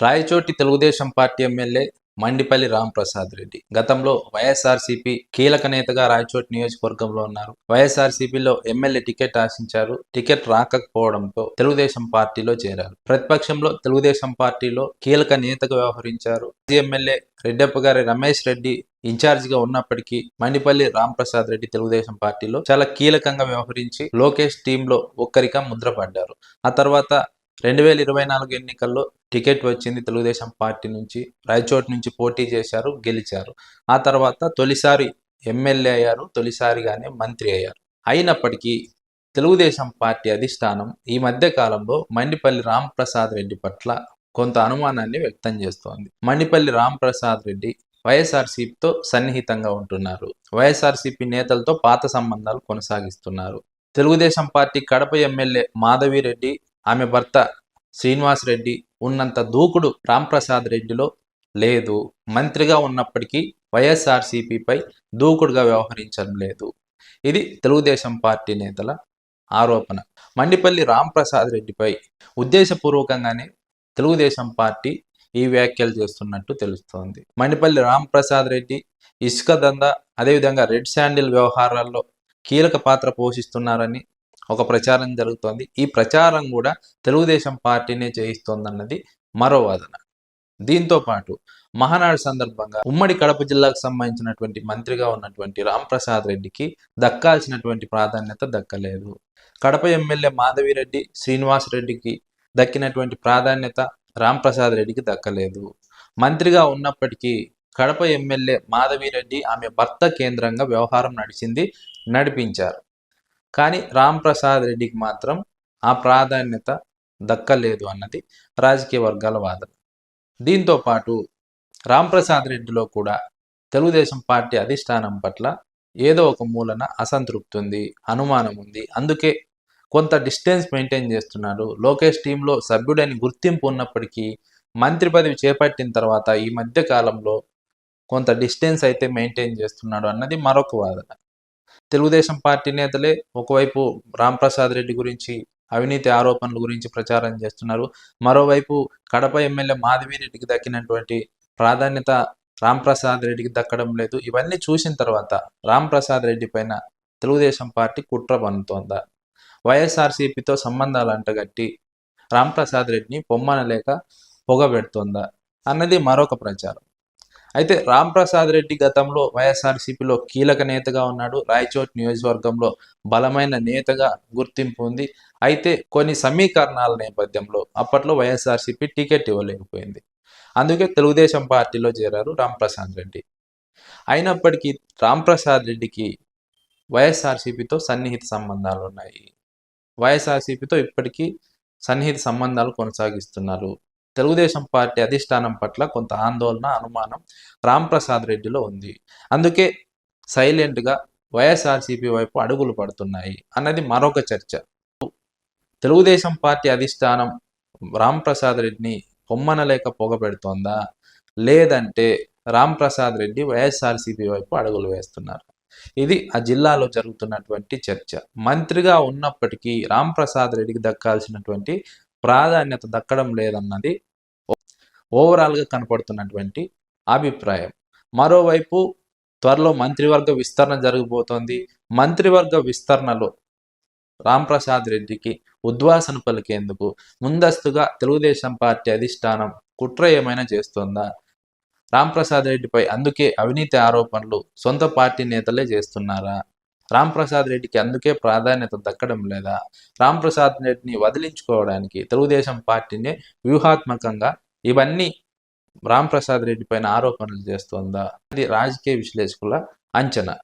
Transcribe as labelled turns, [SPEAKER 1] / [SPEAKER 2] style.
[SPEAKER 1] Rayachoti Telugu Desam party MLA Mandipalli Ramprasad Reddy గతంలో వైఎస్ఆర్సీపీ కీలక నేతగా రాయచోటి నియోజకవర్గంలో ఉన్నారు. వైఎస్ఆర్సీపీలో ఎమ్మెల్యే టికెట్ ఆశించారు. టికెట్ రాకపోవడంతో తెలుగుదేశం పార్టీలో చేరారు. ప్రతిపక్షంలో తెలుగుదేశం పార్టీలో కీలక నేతగా వ్యవహరించారు. మాజీ ఎమ్మెల్యే రెడ్డప్ప గారి రమేష్ రెడ్డి ఇన్ఛార్జిగా ఉన్నప్పటికీ మండిపల్లి రాంప్రసాద్ రెడ్డి తెలుగుదేశం పార్టీలో చాలా కీలకంగా వ్యవహరించి లోకేష్ టీంలో ఒక్కరిగా ముద్రపడ్డారు. ఆ తర్వాత 2024 ఎన్నికల్లో టికెట్ వచ్చింది. తెలుగుదేశం పార్టీ నుంచి రాయచోటి నుంచి పోటీ చేశారు, గెలిచారు. ఆ తర్వాత తొలిసారి ఎమ్మెల్యే అయ్యారు, తొలిసారిగానే మంత్రి అయ్యారు. అయినప్పటికీ తెలుగుదేశం పార్టీ అధిష్టానం ఈ మధ్య కాలంలో మండిపల్లి రాంప్రసాద్ రెడ్డి పట్ల కొంత అనుమానాన్ని వ్యక్తం చేస్తోంది. మండిపల్లి రాంప్రసాద్ రెడ్డి వైఎస్ఆర్సీపీతో సన్నిహితంగా ఉంటున్నారు. వైఎస్ఆర్సీపీ నేతలతో పాత సంబంధాలు కొనసాగిస్తున్నారు. తెలుగుదేశం పార్టీ కడప ఎమ్మెల్యే మాధవిరెడ్డి, ఆమె భర్త శ్రీనివాస్ రెడ్డి ఉన్నంత దూకుడు రాంప్రసాద్ రెడ్డిలో లేదు. మంత్రిగా ఉన్నప్పటికీ వైఎస్ఆర్సీపీపై దూకుడుగా వ్యవహరించడం లేదు. ఇది తెలుగుదేశం పార్టీ నేతల ఆరోపణ. మండిపల్లి రాంప్రసాద్ రెడ్డిపై ఉద్దేశపూర్వకంగానే తెలుగుదేశం పార్టీ ఈ వ్యాఖ్యలు చేస్తున్నట్టు తెలుస్తోంది. మండిపల్లి రాంప్రసాద్ రెడ్డి ఇసుక దందా, అదేవిధంగా రెడ్ శాండిల్ వ్యవహారాల్లో కీలక పాత్ర పోషిస్తున్నారని ఒక ప్రచారం జరుగుతోంది. ఈ ప్రచారం కూడా తెలుగుదేశం పార్టీనే చేయిస్తోందన్నది మరో వాదన. దీంతో పాటు మహానాడు సందర్భంగా ఉమ్మడి కడప జిల్లాకు సంబంధించినటువంటి మంత్రిగా ఉన్నటువంటి రాంప్రసాద్ రెడ్డికి దక్కాల్సినటువంటి ప్రాధాన్యత దక్కలేదు. కడప ఎమ్మెల్యే మాధవిరెడ్డి, శ్రీనివాస్ రెడ్డికి దక్కినటువంటి ప్రాధాన్యత రాంప్రసాద్ రెడ్డికి దక్కలేదు. మంత్రిగా ఉన్నప్పటికీ కడప ఎమ్మెల్యే మాధవిరెడ్డి, ఆమె భర్త కేంద్రంగా వ్యవహారం నడిపించారు. కానీ రాంప్రసాద్ రెడ్డికి మాత్రం ఆ ప్రాధాన్యత దక్కలేదు అన్నది రాజకీయ వర్గాల వాదన. దీంతో పాటు రాంప్రసాద్ రెడ్డిలో కూడా తెలుగుదేశం పార్టీ అధిష్టానం పట్ల ఏదో ఒక మూలన అసంతృప్తి ఉంది, అనుమానం ఉంది. అందుకే కొంత డిస్టెన్స్ మెయింటైన్ చేస్తున్నాడు. లోకేష్ టీంలో సభ్యుడని గుర్తింపు ఉన్నప్పటికీ మంత్రి పదవి చేపట్టిన తర్వాత ఈ మధ్య కాలంలో కొంత డిస్టెన్స్ అయితే మెయింటైన్ చేస్తున్నాడు అన్నది మరొక వాదన. తెలుగుదేశం పార్టీ నేతలే ఒకవైపు రాంప్రసాద్ రెడ్డి గురించి, అవినీతి ఆరోపణల గురించి ప్రచారం చేస్తున్నారు. మరోవైపు కడప ఎమ్మెల్యే మాధవిరెడ్డికి దక్కినటువంటి ప్రాధాన్యత రాంప్రసాద్ రెడ్డికి దక్కడం లేదు. ఇవన్నీ చూసిన తర్వాత రాంప్రసాద్ రెడ్డి పైన తెలుగుదేశం పార్టీ కుట్ర పన్నుతోందా, వైఎస్ఆర్సీపీతో సంబంధాలు అంటగట్టి రాంప్రసాద్ రెడ్డిని పొమ్మనలేక పొగబెడుతోందా అన్నది మరొక ప్రచారం. అయితే రాంప్రసాద్ రెడ్డి గతంలో వైఎస్ఆర్సీపీలో కీలక నేతగా ఉన్నాడు. రాయచోటి నియోజకవర్గంలో బలమైన నేతగా గుర్తింపు ఉంది. అయితే కొన్ని సమీకరణాల నేపథ్యంలో అప్పట్లో వైఎస్ఆర్సీపీ టికెట్ ఇవ్వలేకపోయింది. అందుకే తెలుగుదేశం పార్టీలో చేరారు రాంప్రసాద్ రెడ్డి. అయినప్పటికీ రాంప్రసాద్ రెడ్డికి వైఎస్ఆర్సీపీతో సన్నిహిత సంబంధాలు ఉన్నాయి. వైఎస్ఆర్సీపీతో ఇప్పటికీ సన్నిహిత సంబంధాలు కొనసాగిస్తున్నారు. తెలుగుదేశం పార్టీ అధిష్టానం పట్ల కొంత ఆందోళన, అనుమానం రాంప్రసాద్ రెడ్డిలో ఉంది. అందుకే సైలెంట్గా వైఎస్ఆర్సీపీ వైపు అడుగులు పడుతున్నాయి అన్నది మరొక చర్చ. తెలుగుదేశం పార్టీ అధిష్టానం రాంప్రసాద్ రెడ్డిని పొమ్మనలేక పొగపెడుతోందా, లేదంటే రాంప్రసాద్ రెడ్డి వైఎస్ఆర్సీపీ వైపు అడుగులు వేస్తున్నారు? ఇది ఆ జిల్లాలో జరుగుతున్నటువంటి చర్చ. మంత్రిగా ఉన్నప్పటికీ రాంప్రసాద్ రెడ్డికి దక్కాల్సినటువంటి ప్రాధాన్యత దక్కడం లేదన్నది ఓవరాల్గా కనపడుతున్నటువంటి అభిప్రాయం. మరోవైపు త్వరలో మంత్రివర్గ విస్తరణ జరగబోతోంది. మంత్రివర్గ విస్తరణలో రాంప్రసాద్ రెడ్డికి ఉద్వాసన పలికేందుకు ముందస్తుగా తెలుగుదేశం పార్టీ అధిష్టానం కుట్ర ఏమైనా చేస్తోందా? రాంప్రసాద్ రెడ్డిపై అందుకే అవినీతి ఆరోపణలు సొంత పార్టీ నేతలే చేస్తున్నారా? రాంప్రసాద్ రెడ్డికి అందుకే ప్రాధాన్యత దక్కడం లేదా? రాంప్రసాద్ రెడ్డిని వదిలించుకోవడానికి తెలుగుదేశం పార్టీనే వ్యూహాత్మకంగా ఇవన్నీ రాంప్రసాద్ రెడ్డి పైన ఆరోపణలు చేస్తోందా? ఇది రాజకీయ విశ్లేషకుల అంచనా.